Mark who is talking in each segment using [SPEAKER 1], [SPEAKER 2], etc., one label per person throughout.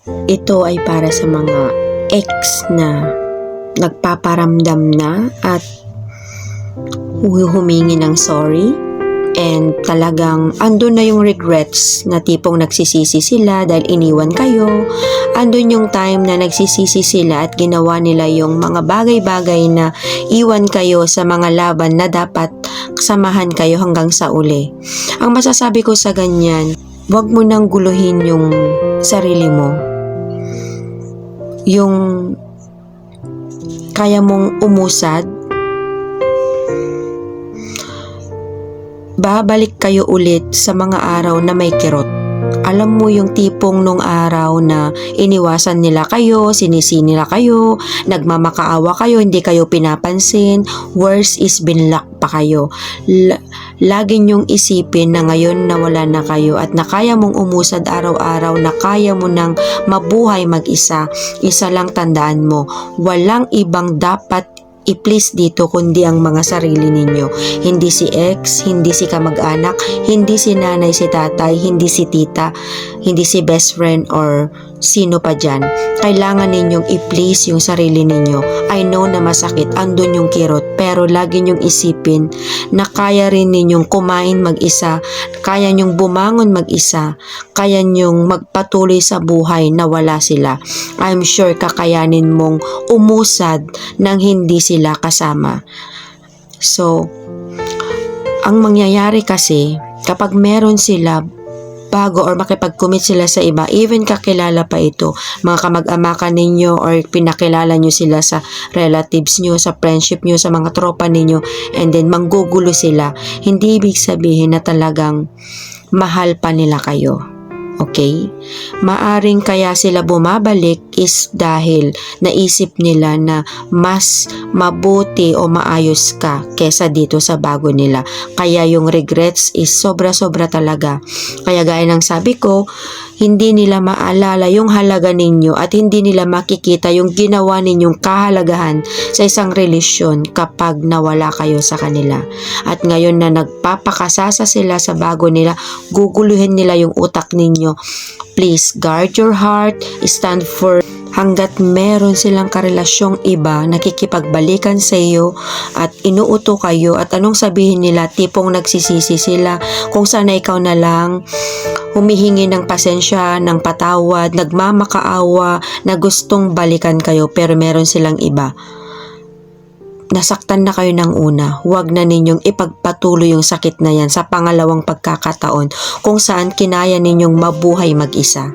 [SPEAKER 1] Ito ay para sa mga ex na nagpaparamdam na at humingi ng sorry. And talagang andun na yung regrets na tipong nagsisisi sila dahil iniwan kayo. Andun yung time na nagsisisi sila at ginawa nila yung mga bagay-bagay na iwan kayo sa mga laban na dapat samahan kayo hanggang sa uli. Ang masasabi ko sa ganyan, wag mo nang guluhin yung sarili mo. Yung kaya mong umusad, babalik kayo ulit sa mga araw na may kirot. Alam mo yung tipong nung araw na iniwasan nila kayo, sinisi nila kayo, nagmamakaawa kayo, hindi kayo pinapansin, worse is binlock pa kayo. Lagi nyong isipin na ngayon na wala na kayo at na kaya mong umusad araw-araw, na kaya mo nang mabuhay mag-isa. Isa lang tandaan mo, walang ibang dapat i-please dito kundi ang mga sarili ninyo. Hindi si ex, hindi si kamag-anak, hindi si nanay, si tatay, hindi si tita, hindi si best friend or sino pa dyan. Kailangan ninyong i-please yung sarili ninyo. I know na masakit, andun yung kirot, pero lagi nyong isipin na kaya rin ninyong kumain mag-isa, kaya nyong bumangon mag-isa, kaya nyong magpatuloy sa buhay na wala sila. I'm sure kakayanin mong umusad nang hindi sila kasama. So, ang mangyayari kasi, kapag meron sila bago or makipag-commit sila sa iba, even kakilala pa ito, mga kamag-amakan ninyo or pinakilala nyo sila sa relatives nyo, sa friendship nyo, sa mga tropa ninyo, and then manggugulo sila, hindi ibig sabihin na talagang mahal pa nila kayo. Okay? Maaring kaya sila bumabalik is dahil naisip nila na mas mabuti o maayos ka kesa dito sa bago nila. Kaya yung regrets is sobra-sobra talaga. Kaya gaya ng sabi ko, hindi nila maalala yung halaga ninyo at hindi nila makikita yung ginawa ninyong kahalagahan sa isang relasyon kapag nawala kayo sa kanila. At ngayon na nagpapakasasa sila sa bago nila, guguluhin nila yung utak ninyo. Please guard your heart, stand for hanggat meron silang karelasyong iba, nakikipagbalikan sa iyo at inuuto kayo at anong sabihin nila, tipong nagsisisi sila, kung sana ikaw na lang humihingi ng pasensya, ng patawad, nagmamakaawa, na gustong balikan kayo pero meron silang iba. Nasaktan na kayo ng una, huwag na ninyong ipagpatuloy yung sakit na yan sa pangalawang pagkakataon kung saan kinaya ninyong mabuhay mag-isa.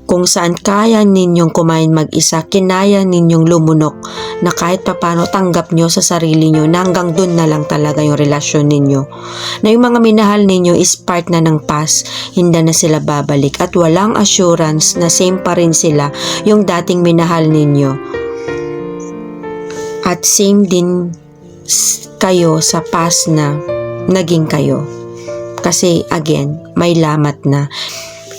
[SPEAKER 1] Kung saan kaya ninyong kumain mag-isa, kinaya ninyong lumunok na kahit papano tanggap nyo sa sarili nyo na hanggang dun na lang talaga yung relasyon ninyo. Na yung mga minahal ninyo is part na ng past, hindi na sila babalik at walang assurance na same pa rin sila yung dating minahal ninyo. At same din kayo sa past na naging kayo. Kasi again, may lamat na.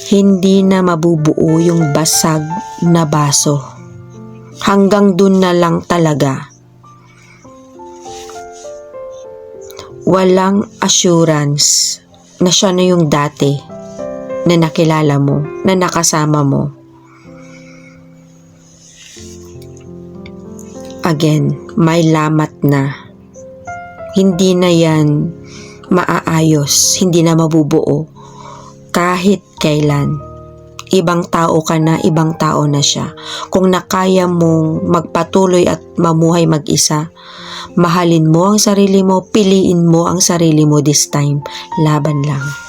[SPEAKER 1] Hindi na mabubuo yung basag na baso. Hanggang dun na lang talaga. Walang assurance na siya na yung dati na nakilala mo, na nakasama mo. Again, may lamat na. Hindi na yan maaayos, hindi na mabubuo. Kahit kailan, ibang tao ka na, ibang tao na siya. Kung nakaya mong magpatuloy at mamuhay mag-isa, mahalin mo ang sarili mo, piliin mo ang sarili mo this time. Laban lang.